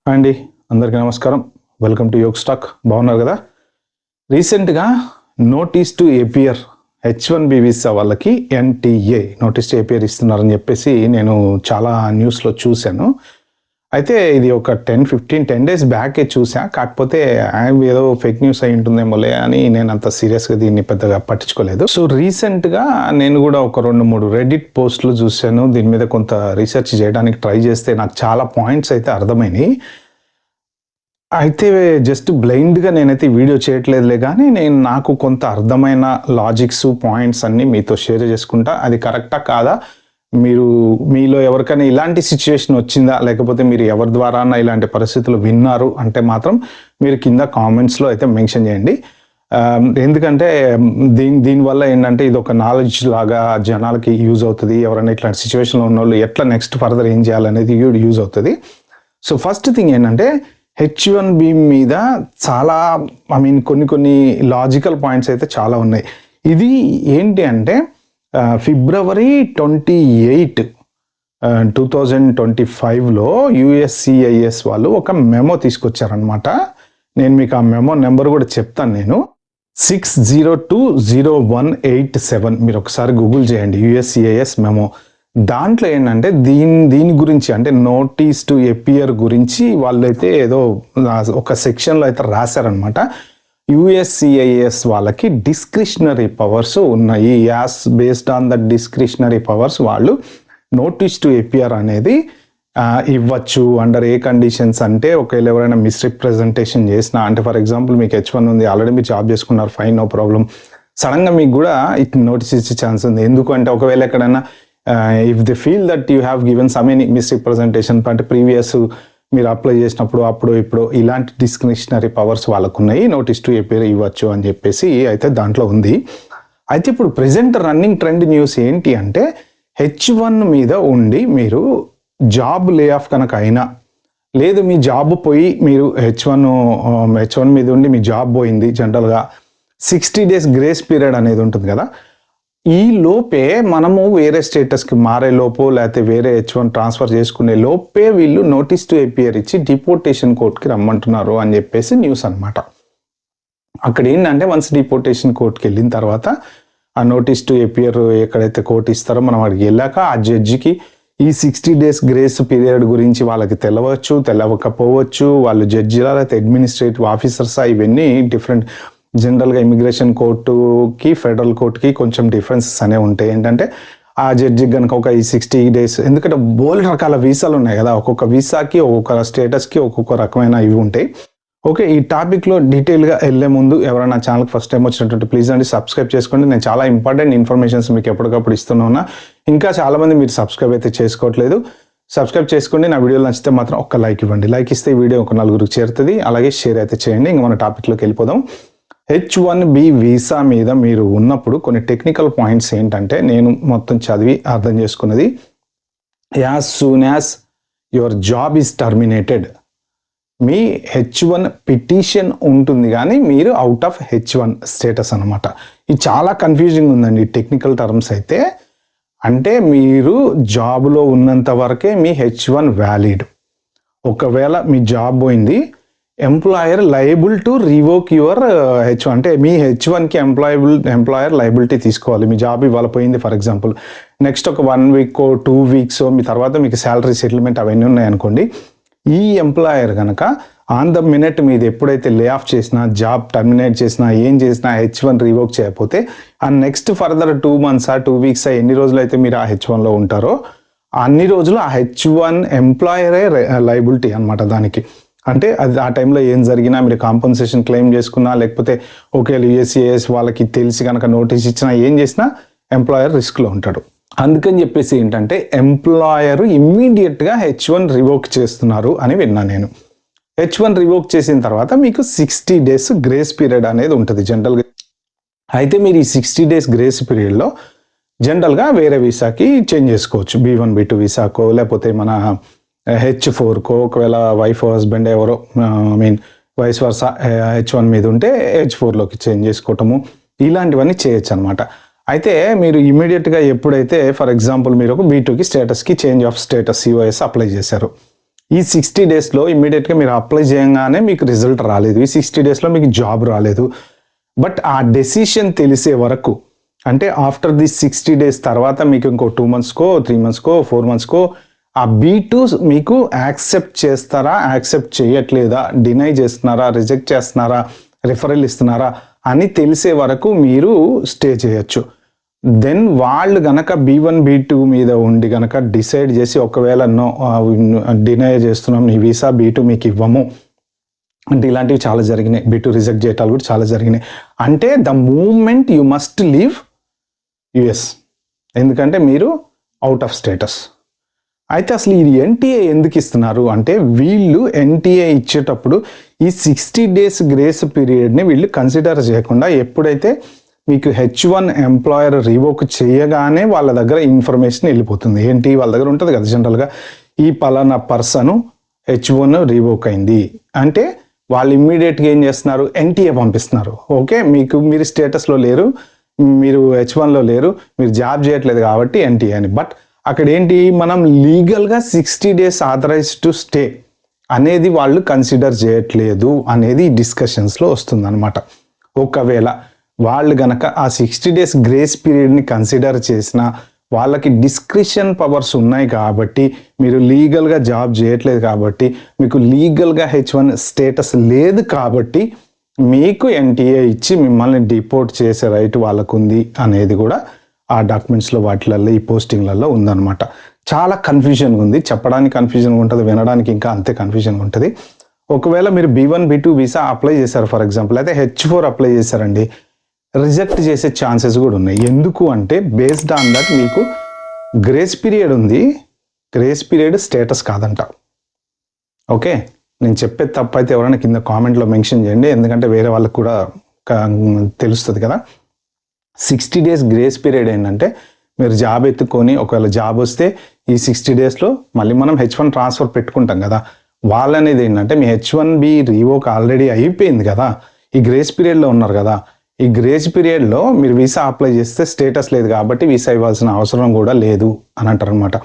Hi అండి, అందరికీ నమస్కారం. Welcome to Yog stack. బాగున్నారు కదా? రీసెంట్గా notice to appear H1B visa వాళ్ళకి NTA నోటీస్ టు ఏపీఆర్ ఇస్తున్నారని చెప్పేసి నేను చాలా న్యూస్లో చూశాను. అయితే ఇది ఒక 10 డేస్ బ్యాకే చూసా. కాకపోతే ఏదో ఫేక్ న్యూస్ అయి ఉంటుందేమోలే అని నేను అంత సీరియస్గా దీన్ని పెద్దగా పట్టించుకోలేదు. సో రీసెంట్గా నేను కూడా ఒక 2-3 రెడిట్ పోస్టులు చూశాను. దీని మీద కొంత రీసెర్చ్ చేయడానికి ట్రై చేస్తే నాకు చాలా పాయింట్స్ అయితే అర్థమైనాయి. అయితే జస్ట్ బ్లైండ్గా నేనైతే వీడియో చేయట్లేదులే, కానీ నాకు కొంత అర్థమైన లాజిక్స్ పాయింట్స్ అన్నీ మీతో షేర్ చేసుకుంటా. అది కరెక్టా కాదా, మీలో ఎవరికైనా ఇలాంటి సిచ్యువేషన్ వచ్చిందా, లేకపోతే మీరు ఎవరి ద్వారా ఇలాంటి పరిస్థితులు విన్నారు అంటే మాత్రం మీరు కింద కామెంట్స్లో అయితే మెన్షన్ చేయండి. ఎందుకంటే దీనివల్ల ఏంటంటే ఇది ఒక నాలెడ్జ్ లాగా జనాలకి యూజ్ అవుతుంది. ఎవరైనా ఇట్లాంటి సిచ్యువేషన్లో ఉన్న వాళ్ళు ఎట్లా నెక్స్ట్ ఫర్దర్ ఏం చేయాలనేది యూజ్ అవుతుంది. సో ఫస్ట్ థింగ్ ఏంటంటే H1B మీద చాలా కొన్ని లాజికల్ పాయింట్స్ అయితే చాలా ఉన్నాయి. ఇది ఏంటి అంటే February 28, 2025లో USCIS వాళ్ళు ఒక మెమో తీసుకొచ్చారనమాట. నేను మీకు ఆ మెమో నెంబర్ కూడా చెప్తాను. నేను 60201887 మీరు ఒకసారి గూగుల్ చేయండి, USCIS మెమో. దాంట్లో ఏంటంటే దీని గురించి అంటే నోటీస్ టు అపియర్ గురించి వాళ్ళైతే ఏదో ఒక సెక్షన్లో అయితే రాశారనమాట. USCIS వాళ్ళకి డిస్క్రిషనరీ పవర్స్ ఉన్నాయి. As based on the discretionary powers వాళ్ళు నోటీస్ టు అపియర్ అనేది ఇవ్వచ్చు. అండర్ ఏ కండిషన్స్ అంటే ఒకవేళ ఎవరైనా మిస్రిప్రజెంటేషన్ చేసినా, అంటే ఫర్ ఎగ్జాంపుల్ మీకు H1 ఉంది, ఆల్రెడీ మీరు జాబ్ చేసుకున్నారు, ఫైన్, నో ప్రాబ్లం. సడన్గా మీకు కూడా నోటీస్ ఇచ్చే ఛాన్స్ ఉంది. ఎందుకంటే ఒకవేళ ఎక్కడైనా if they feel that you have given some any misrepresentation, అంటే ప్రీవియస్ మీరు అప్లై చేసినప్పుడు ఇప్పుడు ఇలాంటి డిస్క్రిషనరీ పవర్స్ వాళ్ళకు ఉన్నాయి, నోటీస్ టు అపియర్ ఇవ్వచ్చు అని చెప్పేసి అయితే దాంట్లో ఉంది. అయితే ఇప్పుడు ప్రెజెంట్ రన్నింగ్ ట్రెండ్ న్యూస్ ఏంటి అంటే H1 మీద ఉండి మీరు జాబ్ లే ఆఫ్ కనుక అయినా, లేదు మీ జాబ్ పోయి మీరు H1 మీద ఉండి మీ జాబ్ పోయింది, జనరల్గా 60 days గ్రేస్ పీరియడ్ అనేది ఉంటుంది కదా. ఈ లోపే మనము వేరే స్టేటస్కి మారే లోపో లేకపోతే వేరే H1 ట్రాన్స్ఫర్ చేసుకునే లోపే వీళ్ళు నోటీస్ టు అపియర్ ఇచ్చి డిపోర్టేషన్ కోర్ట్కి రమ్మంటున్నారు అని చెప్పేసి న్యూస్ అనమాట. అక్కడ ఏంటంటే వన్స్ డిపోర్టేషన్ కోర్ట్కి వెళ్ళిన తర్వాత ఆ నోటీస్ టు అపియర్ ఎక్కడైతే కోర్టు ఇస్తారో మనం అక్కడికి వెళ్ళాక ఆ జడ్జికి ఈ 60 days గ్రేస్ పీరియడ్ గురించి వాళ్ళకి తెలవచ్చు, తెలవకపోవచ్చు. వాళ్ళు జడ్జిలా లేకపోతే అడ్మినిస్ట్రేటివ్ ఆఫీసర్సా, ఇవన్నీ డిఫరెంట్. జనరల్గా ఇమిగ్రేషన్ కోర్టుకి ఫెడరల్ కోర్టుకి కొంచెం డిఫరెన్సెస్ అనేవి ఉంటాయి. ఏంటంటే ఆ జడ్జికి కనుక ఒక ఈ 60 days, ఎందుకంటే బోల్డ్ రకాల వీసాలు ఉన్నాయి కదా, ఒక్కొక్క వీసాకి ఒక్కొక్క స్టేటస్కి ఒక్కొక్క రకమైన ఇవి ఉంటాయి. ఓకే, ఈ టాపిక్లో డీటెయిల్గా వెళ్ళే ముందు ఎవరైనా ఛానల్కి ఫస్ట్ టైం వచ్చినట్టు ప్లీజ్ అండి సబ్స్క్రైబ్ చేసుకోండి. నేను చాలా ఇంపార్టెంట్ ఇన్ఫర్మేషన్స్ మీకు ఎప్పటికప్పుడు ఇస్తున్నా. ఇంకా చాలామంది మీరు సబ్స్క్రైబ్ అయితే చేసుకోవట్లేదు, సబ్స్క్రైబ్ చేసుకోండి. నా వీడియోలు నచ్చితే మాత్రం ఒక్క లైక్ ఇవ్వండి. లైక్ ఇస్తే ఈ వీడియో ఒక 4గురికి చేరుతుంది. అలాగే షేర్ అయితే చేయండి. ఇంకా మన టాపిక్లోకి వెళ్ళిపోదాం. H1B వీసా మీద మీరు ఉన్నప్పుడు కొన్ని టెక్నికల్ పాయింట్స్ ఏంటంటే నేను మొత్తం చదివి అర్థం చేసుకున్నది, as soon as your job is terminated me H1 petition ఉంటుంది, కానీ మీరు అవుట్ ఆఫ్ H1 స్టేటస్ అనమాట. ఇది చాలా కన్ఫ్యూజింగ్ ఉందండి టెక్నికల్ టర్మ్స్ అయితే. అంటే మీరు జాబ్లో ఉన్నంత వరకే మీ H1 వ్యాలిడ్. ఒకవేళ మీ జాబ్ పోయింది, employer liable to revoke your H1, అంటే మీ H1కి ఎంప్లాయర్ లయబిలిటీ తీసుకోవాలి. మీ జాబ్ ఇవాళ పోయింది ఫర్ ఎగ్జాంపుల్, నెక్స్ట్ ఒక 1 week 2 weeks మీ తర్వాత మీకు శాలరీ సెటిల్మెంట్ అవన్నీ ఉన్నాయనుకోండి, ఈ ఎంప్లాయర్ కనుక ఆన్ ద మినిట్ మీది ఎప్పుడైతే లే ఆఫ్ చేసినా, జాబ్ టర్మినేట్ చేసినా, ఏం చేసినా H1 రివోక్ చేయకపోతే ఆ నెక్స్ట్ ఫర్దర్ 2 months 2 weeks ఎన్ని రోజులు అయితే మీరు ఆ H1లో ఉంటారో అన్ని రోజులు ఆ H1 ఎంప్లాయరే లయబిలిటీ అనమాట దానికి. అంటే అది ఆ టైంలో ఏం జరిగినా మీరు కాంపన్సేషన్ క్లెయిమ్ చేసుకున్నా, లేకపోతే ఓకే USCIS వాళ్ళకి తెలిసి కనుక నోటీస్ ఇచ్చినా, ఏం చేసినా ఎంప్లాయర్ రిస్క్లో ఉంటాడు. అందుకని చెప్పేసి ఏంటంటే ఎంప్లాయర్ ఇమ్మీడియట్గా H1 రివోక్ చేస్తున్నారు అని విన్నా నేను. H1 రివోక్ చేసిన తర్వాత మీకు 60 days గ్రేస్ పీరియడ్ అనేది ఉంటుంది జనరల్గా. అయితే మీరు ఈ 60 days గ్రేస్ పీరియడ్లో జనరల్గా వేరే వీసాకి చేంజ్ చేసుకోవచ్చు, B1 B2 వీసాకో లేకపోతే మన H4కో, ఒకవేళ వైఫ్ హస్బెండ్ ఎవరో వైస్ వర్సా H1 మీద ఉంటే H4లోకి చేంజ్ చేసుకోవటము, ఇలాంటివన్నీ చేయొచ్చు అనమాట. అయితే మీరు ఇమీడియట్గా ఎప్పుడైతే ఫర్ ఎగ్జాంపుల్ మీరు ఒక B2కి స్టేటస్కి change of status COS apply చేశారు, ఈ 60 డేస్లో ఇమ్మీడియట్గా మీరు అప్లై చేయగానే మీకు రిజల్ట్ రాలేదు, ఈ 60 డేస్లో మీకు జాబ్ రాలేదు. బట్ ఆ డెసిషన్ తెలిసే వరకు, అంటే ఆఫ్టర్ ది 60 డేస్ తర్వాత మీకు ఇంకో 2 monthsకో 3 monthsకో 4 monthsకో ఆ B2 మీకు యాక్సెప్ట్ చేస్తారా, యాక్సెప్ట్ చేయట్లేదా, డినై చేస్తున్నారా, రిజెక్ట్ చేస్తున్నారా, రిఫరల్ ఇస్తున్నారా అని తెలిసే వరకు మీరు స్టే చేయొచ్చు. దెన్ వాళ్ళు గనక B1 B2 మీద ఉండి గనక డిసైడ్ చేసి ఒకవేళ నో డినై చేస్తున్నాం, నీ వీసా B2 మీకు ఇవ్వము అంటే ఇలాంటివి చాలా జరిగినాయి. B2 రిజెక్ట్ చేయటాలు కూడా చాలా జరిగినాయి. అంటే the moment you must leave US, ఎందుకంటే మీరు అవుట్ ఆఫ్ స్టేటస్. అయితే అసలు ఇది ఎన్టీఏ ఎందుకు ఇస్తున్నారు అంటే, వీళ్ళు ఎన్టీఏ ఇచ్చేటప్పుడు ఈ 60 days గ్రేస్ పీరియడ్ని వీళ్ళు కన్సిడర్ చేయకుండా ఎప్పుడైతే మీకు H1 ఎంప్లాయర్ రివోక్ చేయగానే వాళ్ళ దగ్గర ఇన్ఫర్మేషన్ వెళ్ళిపోతుంది. ఏంటి, వాళ్ళ దగ్గర ఉంటుంది కదా జనరల్గా, ఈ పలానా పర్సన్ H1 రివోక్ అయింది అంటే వాళ్ళు ఇమ్మీడియట్గా ఏం చేస్తున్నారు, ఎన్టీఏ పంపిస్తున్నారు. ఓకే, మీరు స్టేటస్లో లేరు, మీరు H1లో లేరు, మీరు జాబ్ చేయట్లేదు కాబట్టి ఎన్టీఏ అని. బట్ అక్కడ ఏంటి, మనం లీగల్గా 60 days ఆథరైజ్డ్ టు స్టే అనేది వాళ్ళు కన్సిడర్ చేయట్లేదు అనేది డిస్కషన్స్లో వస్తుంది అనమాట. ఒకవేళ వాళ్ళు గనక ఆ 60 days గ్రేస్ పీరియడ్ని కన్సిడర్ చేసినా, వాళ్ళకి డిస్క్రిషన్ పవర్స్ ఉన్నాయి కాబట్టి, మీరు లీగల్గా జాబ్ చేయట్లేదు కాబట్టి, మీకు లీగల్గా H1 స్టేటస్ లేదు కాబట్టి మీకు ఎన్టీఏ ఇచ్చి మిమ్మల్ని డిపోర్ట్ చేసే రైట్ వాళ్ళకు ఉంది అనేది కూడా ఆ డాక్యుమెంట్స్లో వాటిలలో ఈ పోస్టింగ్లలో ఉందన్నమాట. చాలా కన్ఫ్యూజన్గా ఉంది, చెప్పడానికి కన్ఫ్యూజన్గా ఉంటుంది, వినడానికి ఇంకా అంతే కన్ఫ్యూజన్గా ఉంటుంది. ఒకవేళ మీరు B1 B2 వీసా అప్లై చేశారు ఫర్ ఎగ్జాంపుల్, అయితే H4 అప్లై చేశారండి, రిజెక్ట్ చేసే ఛాన్సెస్ కూడా ఉన్నాయి. ఎందుకు అంటే బేస్డ్ ఆన్ దట్ మీకు గ్రేస్ పీరియడ్ ఉంది, గ్రేస్ పీరియడ్ స్టేటస్ కాదంట. ఓకే, నేను చెప్పే తప్పు అయితే ఎవరైనా కింద కామెంట్లో మెన్షన్ చేయండి, ఎందుకంటే వేరే వాళ్ళకి కూడా తెలుస్తుంది కదా. 60 days గ్రేస్ పీరియడ్ ఏంటంటే, మీరు జాబ్ ఎత్తుకొని ఒకవేళ జాబ్ వస్తే ఈ 60 daysలో మళ్ళీ మనం H1 ట్రాన్స్ఫర్ పెట్టుకుంటాం కదా, వాళ్ళనేది ఏంటంటే మీ H1B రివోక్ ఆల్రెడీ అయిపోయింది కదా, ఈ గ్రేస్ పీరియడ్లో ఉన్నారు కదా, ఈ గ్రేస్ పీరియడ్లో మీరు వీసా అప్లై చేస్తే స్టేటస్ లేదు కాబట్టి వీసా ఇవ్వాల్సిన అవసరం కూడా లేదు అని అంటారు అనమాట.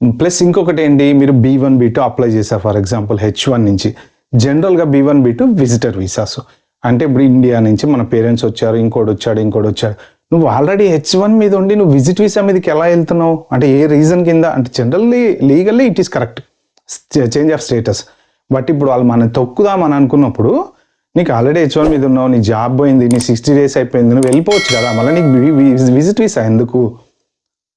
ప్లస్ ఇంకొకటి ఏంటి, మీరు B1 B2 అప్లై చేశారు ఫర్ ఎగ్జాంపుల్ H1 నుంచి, జనరల్గా B1 B2 విజిటర్ వీసాస్ అంటే ఇప్పుడు ఇండియా నుంచి మన పేరెంట్స్ వచ్చారు, ఇంకోటి వచ్చాడు, నువ్వు ఆల్రెడీ H1 మీద ఉండి నువ్వు విజిట్ వీసా మీదకి ఎలా వెళ్తున్నావు అంటే ఏ రీజన్ కింద అంటే, generally legally it is correct change of status. But ఇప్పుడు వాళ్ళు మనం తొక్కుదామని అనుకున్నప్పుడు, నీకు ఆల్రెడీ H1 మీద ఉన్నావు, నీ జాబ్ పోయింది, నీ 60 days అయిపోయింది, నువ్వు వెళ్ళిపోవచ్చు కదా, మళ్ళీ నీకు విజిట్ వీసా ఎందుకు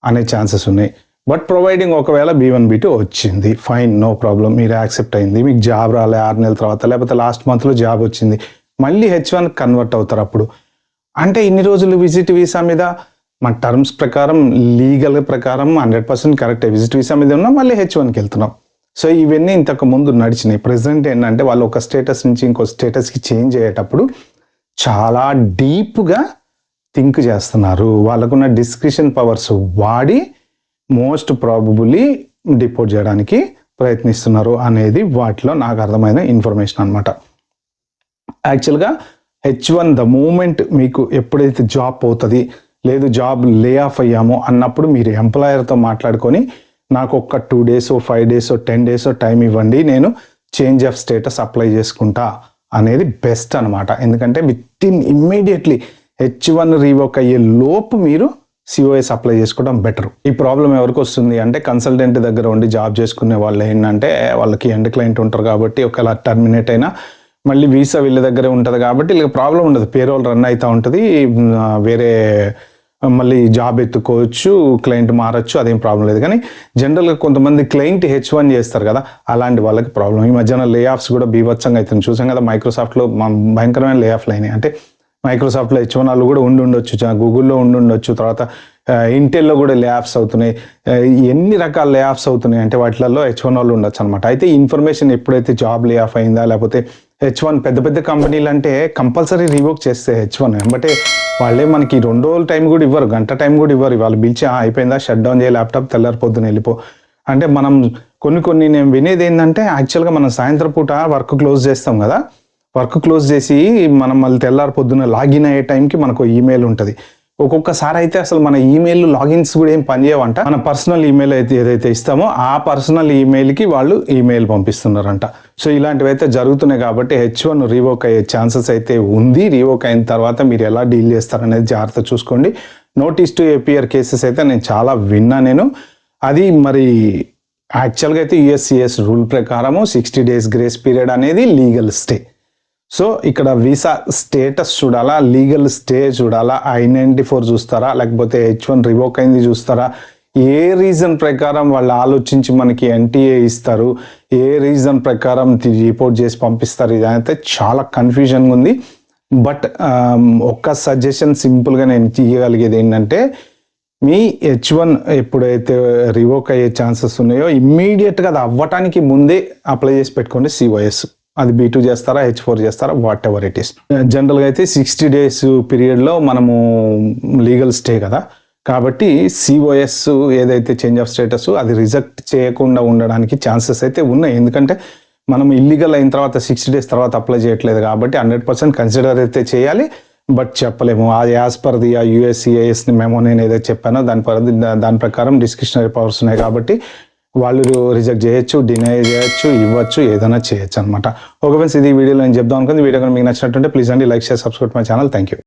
అనే ఛాన్సెస్ ఉన్నాయి. బట్ ప్రొవైడింగ్ ఒకవేళ B1 B2 వచ్చింది, ఫైన్, నో ప్రాబ్లం, మీరు యాక్సెప్ట్ అయింది, మీకు జాబ్ రాలే 6 నెలల తర్వాత, లేకపోతే లాస్ట్ మంత్లో జాబ్ వచ్చింది, మళ్ళీ H1 కన్వర్ట్ అవుతారు. అప్పుడు అంటే ఇన్ని రోజులు విజిట్ వీసా మీద మన టర్మ్స్ ప్రకారం లీగల్ ప్రకారం 100% కరెక్టే, విజిట్ వీసా మీద ఉన్నాం, మళ్ళీ H1కి వెళ్తున్నాం. సో ఇవన్నీ ఇంతకు ముందు నడిచినాయి. ప్రెసెంట్ ఏంటంటే వాళ్ళు ఒక స్టేటస్ నుంచి ఇంకో స్టేటస్కి చేంజ్ అయ్యేటప్పుడు చాలా డీప్గా థింక్ చేస్తున్నారు, వాళ్ళకున్న డిస్క్రిషన్ పవర్స్ వాడి మోస్ట్ ప్రాబబుల్లీ డిపోర్ట్ చేయడానికి ప్రయత్నిస్తున్నారు అనేది వాటిలో నాకు అర్థమైన ఇన్ఫర్మేషన్ అనమాట. యాక్చువల్గా H1 ద మూమెంట్ మీకు ఎప్పుడైతే జాబ్ పోతుంది, లేదు జాబ్ లే ఆఫ్ అయ్యామో అన్నప్పుడు మీరు ఎంప్లాయర్తో మాట్లాడుకొని నాకు ఒక్క 2 days 5 days 10 days టైం ఇవ్వండి, నేను చేంజ్ ఆఫ్ స్టేటస్ అప్లై చేసుకుంటా అనేది బెస్ట్ అనమాట. ఎందుకంటే ఇమ్మీడియట్లీ H1 రీవోక్ అయ్యే లోపు మీరు COS అప్లై చేసుకోవడం బెటర్. ఈ ప్రాబ్లం ఎవరికి వస్తుంది అంటే, కన్సల్టెంట్ దగ్గర ఉండి జాబ్ చేసుకునే వాళ్ళు ఏంటంటే, వాళ్ళకి ఎండ్ క్లయింట్ ఉంటారు కాబట్టి ఒకవేళ టర్మినేట్ అయినా మళ్ళీ వీసా వీళ్ళ దగ్గరే ఉంటుంది కాబట్టి వీళ్ళకి ప్రాబ్లం ఉండదు, పేరోల్ రన్ అవుతూ ఉంటుంది, వేరే మళ్ళీ జాబ్ ఎత్తుకోవచ్చు, క్లయింట్ మారచ్చు, అదేం ప్రాబ్లం లేదు. కానీ జనరల్గా కొంతమంది క్లయింట్ H1 చేస్తారు కదా, అలాంటి వాళ్ళకి ప్రాబ్లం. ఈ మధ్యన లే ఆఫ్స్ కూడా బీభత్సంగా అవుతుంది, చూసాం కదా, మైక్రోసాఫ్ట్లో భయంకరమైన లే ఆఫ్లు అయినాయి. అంటే మైక్రోసాఫ్ట్లో H1 వాళ్ళు కూడా ఉండొచ్చు, గూగుల్లో ఉండొచ్చు, తర్వాత ఇంటెల్లో కూడా లే ఆఫ్స్ అవుతున్నాయి. ఎన్ని రకాల లే ఆఫ్స్ అవుతున్నాయి అంటే వాటిలలో H1 వాళ్ళు ఉండొచ్చు అనమాట. అయితే ఈ ఇన్ఫర్మేషన్ ఎప్పుడైతే జాబ్ లే ఆఫ్ అయిందా, లేకపోతే H1 పెద్ద కంపెనీలు అంటే కంపల్సరీ రివోక్ చేస్తే H1 అంటే వాళ్ళే మనకి 2 రోజుల టైం కూడా ఇవ్వరు, గంట టైం కూడా ఇవ్వరు. వాళ్ళు పిలిచి అయిపోయిందా, షట్ డౌన్ చేయ ల్యాప్టాప్, తెల్లారిపోద్దున వెళ్ళిపో అంటే. మనం కొన్ని నేను వినేది ఏంటంటే, యాక్చువల్గా మనం సాయంత్రం పూట వర్క్ క్లోజ్ చేస్తాం కదా, వర్క్ క్లోజ్ చేసి మనం మళ్ళీ తెల్లారి పొద్దున లాగిన్ అయ్యే టైంకి మనకు ఈమెయిల్ ఉంటుంది, ఒక్కొక్కసారి అయితే అసలు మన ఈమెయిల్ లాగిన్స్ కూడా ఏం పనిచేయవంట. మన పర్సనల్ ఈమెయిల్ అయితే ఏదైతే ఇస్తామో ఆ పర్సనల్ ఈమెయిల్కి వాళ్ళు ఈమెయిల్ పంపిస్తున్నారంట. సో ఇలాంటివి అయితే జరుగుతున్నాయి కాబట్టి H1 రివోక్ అయ్యే ఛాన్సెస్ అయితే ఉంది. రివోక్ అయిన తర్వాత మీరు ఎలా డీల్ చేస్తారనేది జాగ్రత్త చూసుకోండి. నోటీస్ టు అపియర్ కేసెస్ అయితే నేను చాలా విన్నా. అది మరి యాక్చువల్గా అయితే USCIS రూల్ ప్రకారము 60 days గ్రేస్ పీరియడ్ అనేది లీగల్ స్టే. సో ఇక్కడ వీసా స్టేటస్ చూడాలా, లీగల్ స్టే చూడాలా, I-94 చూస్తారా, లేకపోతే H1 రివోక్ అయింది చూస్తారా, ఏ రీజన్ ప్రకారం వాళ్ళు ఆలోచించి మనకి NTA ఇస్తారు, ఏ రీజన్ ప్రకారం రిపోర్ట్ చేసి పంపిస్తారు, ఇదైతే చాలా కన్ఫ్యూజన్గా ఉంది. బట్ ఒక్క సజెషన్ సింపుల్గా నేను ఇవ్వగలిగేది ఏంటంటే, మీ H1 ఎప్పుడైతే రివోక్ అయ్యే ఛాన్సెస్ ఉన్నాయో ఇమ్మీడియట్గా అది అవ్వటానికి ముందే అప్లై చేసి పెట్టుకోండి COS. అది B2 చేస్తారా, H4 చేస్తారా, వాట్ ఎవర్ ఇట్ ఈస్. జనరల్గా అయితే 60 days పీరియడ్లో మనము లీగల్ స్టే కదా, కాబట్టి COS ఏదైతే చేంజ్ ఆఫ్ స్టేటస్ అది రిజెక్ట్ చేయకుండా ఉండడానికి ఛాన్సెస్ అయితే ఉన్నాయి. ఎందుకంటే మనం ఇల్లీగల్ అయిన తర్వాత 60 days తర్వాత అప్లై చేయట్లేదు కాబట్టి 100% కన్సిడర్ అయితే చేయాలి. బట్ చెప్పలేము, అది as per the USCIS memo నేను ఏదైతే చెప్పానో దాని ప్రకారం డిస్క్రిషనరీ పవర్స్ ఉన్నాయి కాబట్టి వాళ్ళు రిజెక్ట్ చేయొచ్చు, డినై చేయొచ్చు, ఇవ్వచ్చు, ఏదైనా చేయొచ్చు అనమాట. ఓకే ఫ్రెండ్స్, ఇది వీడియోలో నేను చెప్దాం అనుకుంది. వీడియో కనుక మీకు నచ్చినట్టుంటే ప్లీజ్ అండి like, share, subscribe my channel. Thank you.